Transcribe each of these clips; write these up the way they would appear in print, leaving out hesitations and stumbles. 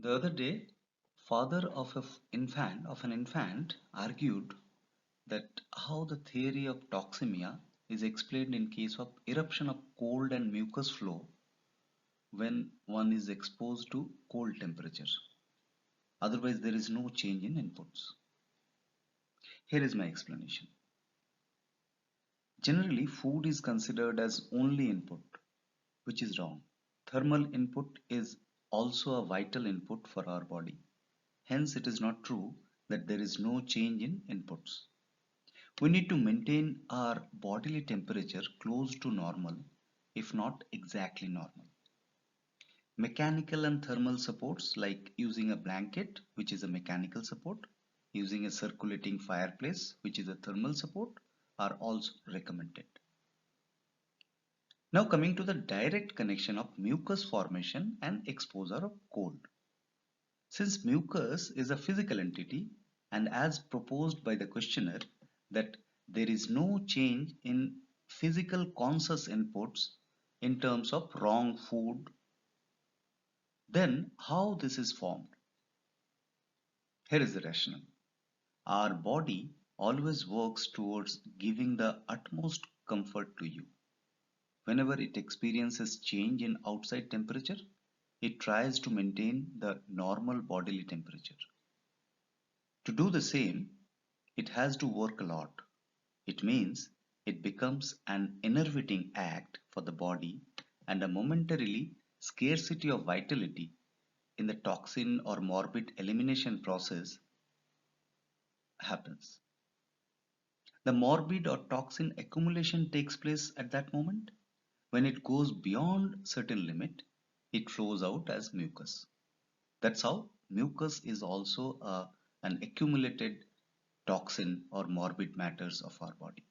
The other day, father of an infant argued that how the theory of toxemia is explained in case of eruption of cold and mucus flow when one is exposed to cold temperature. Otherwise, there is no change in inputs. Here is my explanation. Generally, food is considered as only input, which is wrong. Thermal input is also a vital input for our body. Hence, it is not true that there is no change in inputs. We need to maintain our bodily temperature close to normal, if not exactly normal. Mechanical and thermal supports like using a blanket, which is a mechanical support, using a circulating fireplace, which is a thermal support, are also recommended. Now coming to the direct connection of mucus formation and exposure of cold. Since mucus is a physical entity and as proposed by the questioner that there is no change in physical conscious inputs in terms of wrong food, then how this is formed? Here is the rationale. Our body always works towards giving the utmost comfort to you. Whenever it experiences change in outside temperature, it tries to maintain the normal bodily temperature. To do the same, it has to work a lot. It means it becomes an enervating act for the body and a momentarily scarcity of vitality in the toxin or morbid elimination process happens. The morbid or toxin accumulation takes place at that moment. When it goes beyond certain limit, it flows out as mucus. That's how mucus is also an accumulated toxin or morbid matters of our body.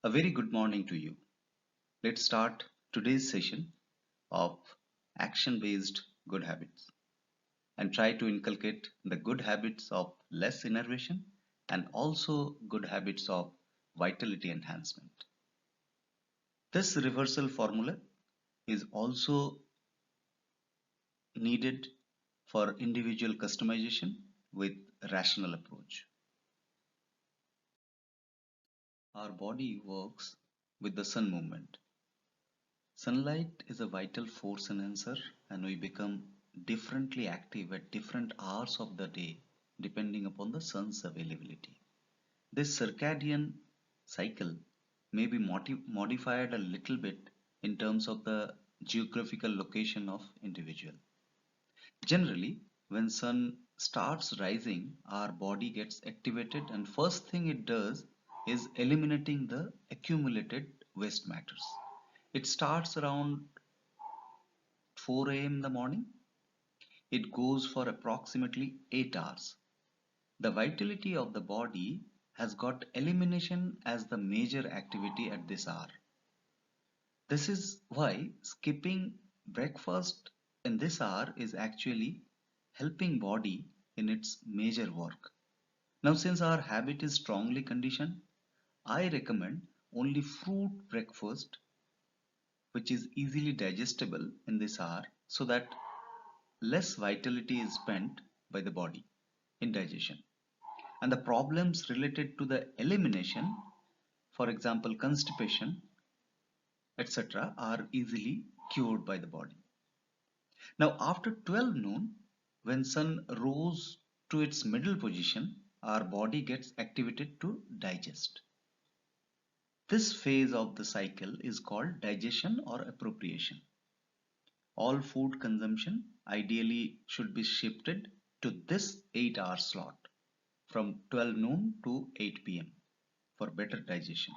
A very good morning to you. Let's start today's session of action-based good habits and try to inculcate the good habits of less innervation and also good habits of vitality enhancement. This reversal formula is also needed for individual customization with rational approach. Our body works with the sun movement. Sunlight is a vital force enhancer and we become differently active at different hours of the day depending upon the sun's availability. This circadian cycle may be modified a little bit in terms of the geographical location of individual. Generally, when sun starts rising, our body gets activated and first thing it does is eliminating the accumulated waste matters. It starts around 4 a.m. in the morning. It goes for approximately 8 hours. The vitality of the body has got elimination as the major activity at this hour. This is why skipping breakfast in this hour is actually helping body in its major work. Now since our habit is strongly conditioned, I recommend only fruit breakfast which is easily digestible in this hour so that less vitality is spent by the body in digestion. And the problems related to the elimination, for example constipation, etc., are easily cured by the body. Now after 12 noon, when sun rose to its middle position, our body gets activated to digest. This phase of the cycle is called digestion or appropriation. All food consumption ideally should be shifted to this 8-hour slot from 12 noon to 8 p.m. for better digestion.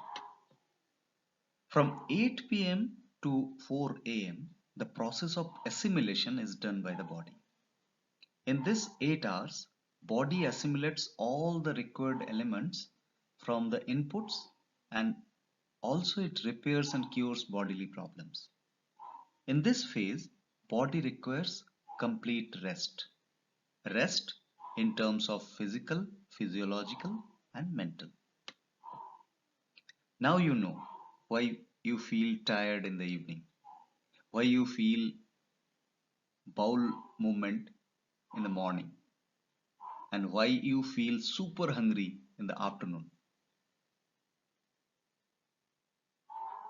From 8 p.m. to 4 a.m. the process of assimilation is done by the body. In this 8 hours, body assimilates all the required elements from the inputs and also it repairs and cures bodily problems. In this phase, body requires complete rest. Rest in terms of physical, physiological and mental. Now you know why you feel tired in the evening, why you feel bowel movement in the morning and why you feel super hungry in the afternoon.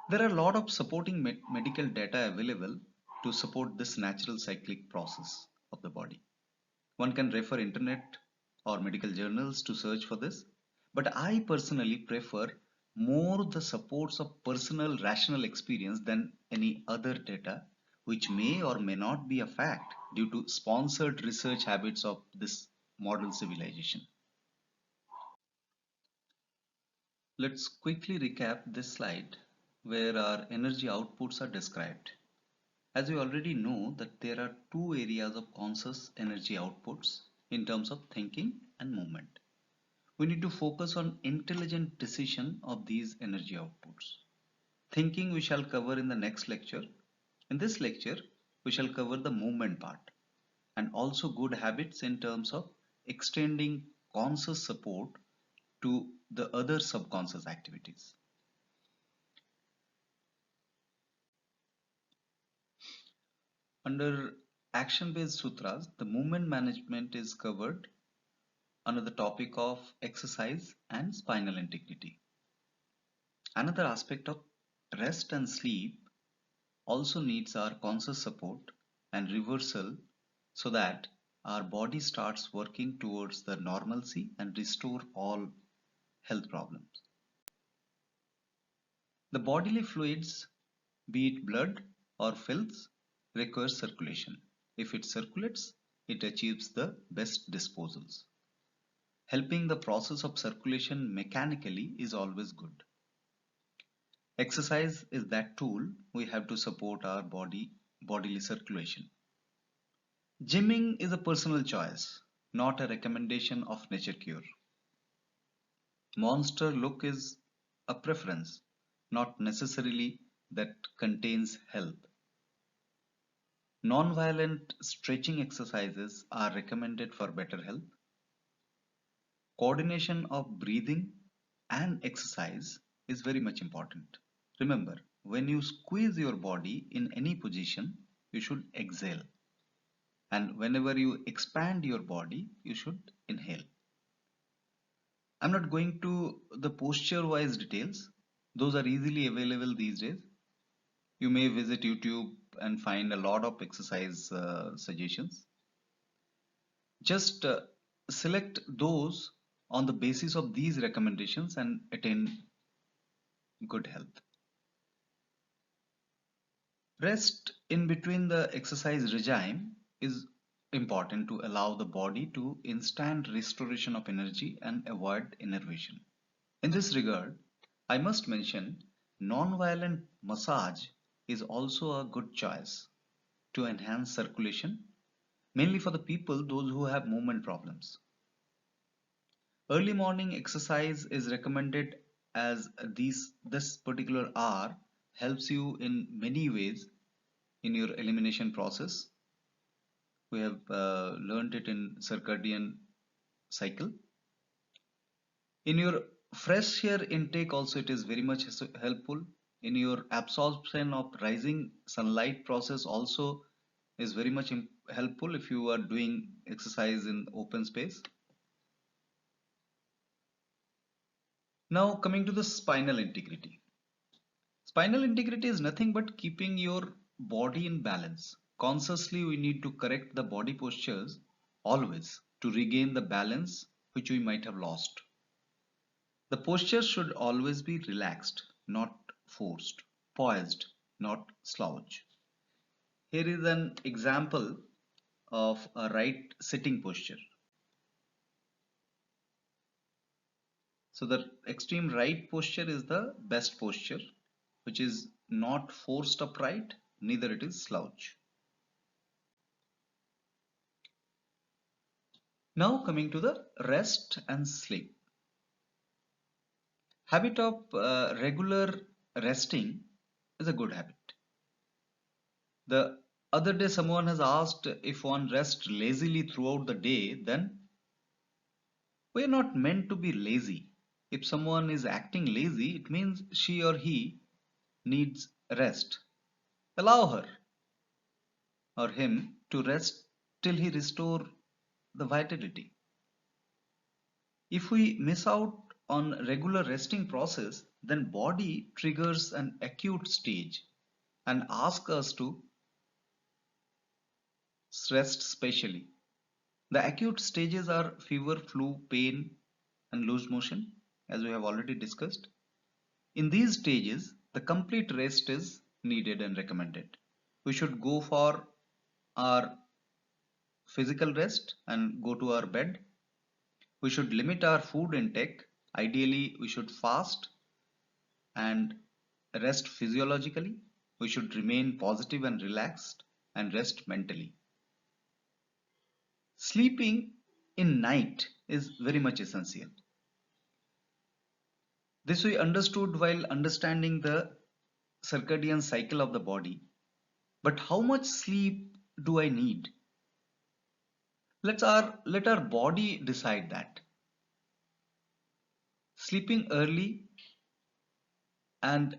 There are a lot of supporting medical data available to support this natural cyclic process of the body. One can refer internet or medical journals to search for this, but I personally prefer more the supports of personal rational experience than any other data which may or may not be a fact due to sponsored research habits of this modern civilization. Let's quickly recap this slide where our energy outputs are described. As we already know that there are two areas of conscious energy outputs in terms of thinking and movement. We need to focus on intelligent decision of these energy outputs. Thinking we shall cover in the next lecture. In this lecture, we shall cover the movement part and also good habits in terms of extending conscious support to the other subconscious activities. Under action-based sutras, the movement management is covered under the topic of exercise and spinal integrity. Another aspect of rest and sleep also needs our conscious support and reversal so that our body starts working towards the normalcy and restore all health problems. The bodily fluids, be it blood or filth, require circulation. If it circulates, it achieves the best disposals. Helping the process of circulation mechanically is always good. Exercise is that tool we have to support our bodily circulation. Gymming is a personal choice, not a recommendation of nature cure. Monster look is a preference, not necessarily that contains health. Non-violent stretching exercises are recommended for better health. Coordination of breathing and exercise is very much important. Remember, when you squeeze your body in any position, you should exhale. And whenever you expand your body, you should inhale. I'm not going to the posture wise details. Those are easily available these days. You may visit YouTube and find a lot of exercise suggestions. Just select those on the basis of these recommendations and attain good health. Rest in between the exercise regime is important to allow the body to instant restoration of energy and avoid innervation. In this regard, I must mention non-violent massage is also a good choice to enhance circulation, mainly for the people those who have movement problems. Early morning exercise is recommended as this particular hour helps you in many ways in your elimination process. We have learned it in circadian cycle. In your fresh air intake also it is very much helpful. In your absorption of rising sunlight process also is very much helpful if you are doing exercise in open space. Now coming to the spinal integrity. Spinal integrity is nothing but keeping your body in balance. Consciously we need to correct the body postures always to regain the balance which we might have lost. The posture should always be relaxed, not forced, poised, not slouch. Here is an example of a right sitting posture. So the extreme right posture is the best posture, which is not forced upright, neither it is slouch. Now coming to the rest and sleep. Habit of regular resting is a good habit. The other day someone has asked if one rests lazily throughout the day, then we are not meant to be lazy. If someone is acting lazy, it means she or he needs rest. Allow her. or him to rest till he restore the vitality. If we miss out on regular resting process, then body triggers an acute stage and asks us to rest specially. The acute stages are fever, flu, pain, and loose motion, as we have already discussed. In these stages, the complete rest is needed and recommended. We should go for our physical rest and go to our bed. We should limit our food intake. Ideally, we should fast and rest physiologically. We should remain positive and relaxed and rest mentally. Sleeping in night is very much essential. This we understood while understanding the circadian cycle of the body. But how much sleep do I need? Let our body decide that. Sleeping early and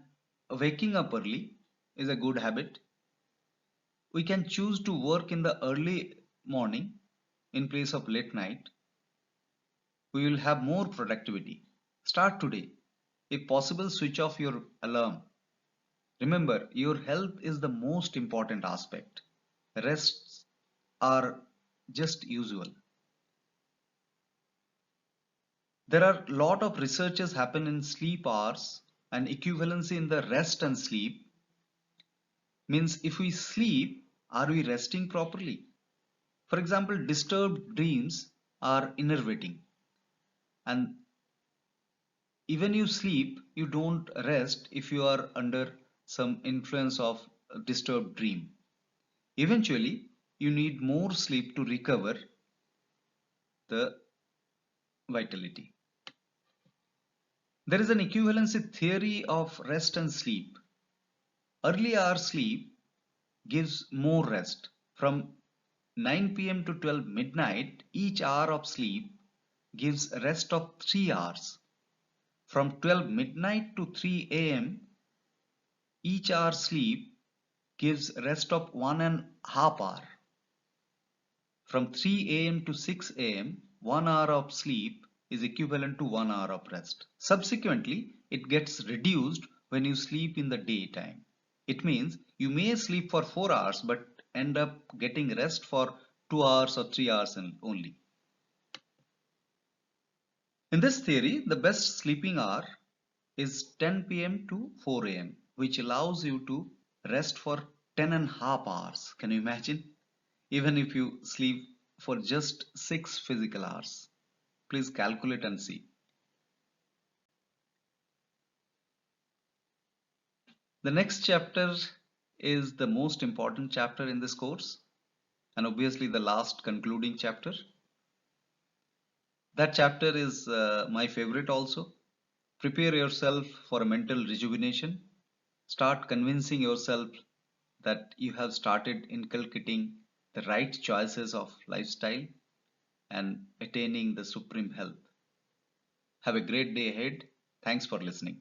waking up early is a good habit. We can choose to work in the early morning in place of late night. We will have more productivity. Start today. If possible, switch off your alarm. Remember, your health is the most important aspect. Rests are just usual. There are a lot of researches happen in sleep hours, and equivalency in the rest and sleep means if we sleep, are we resting properly? For example, disturbed dreams are enervating, and even you sleep, you don't rest if you are under some influence of a disturbed dream. Eventually, you need more sleep to recover the vitality. There is an equivalency theory of rest and sleep. Early hour sleep gives more rest. From 9 p.m. to 12 midnight, each hour of sleep gives a rest of 3 hours. From 12 midnight to 3 a.m., each hour sleep gives rest of 1.5 hour. From 3 a.m. to 6 a.m., 1 hour of sleep is equivalent to 1 hour of rest. Subsequently, it gets reduced when you sleep in the daytime. It means you may sleep for 4 hours but end up getting rest for 2 hours or 3 hours only. In this theory, the best sleeping hour is 10 p.m. to 4 a.m., which allows you to rest for 10.5 hours. Can you imagine? Even if you sleep for just 6 physical hours. Please calculate and see. The next chapter is the most important chapter in this course, and obviously the last concluding chapter. That chapter is my favorite also. Prepare yourself for a mental rejuvenation. Start convincing yourself that you have started inculcating the right choices of lifestyle and attaining the supreme health. Have a great day ahead. Thanks for listening.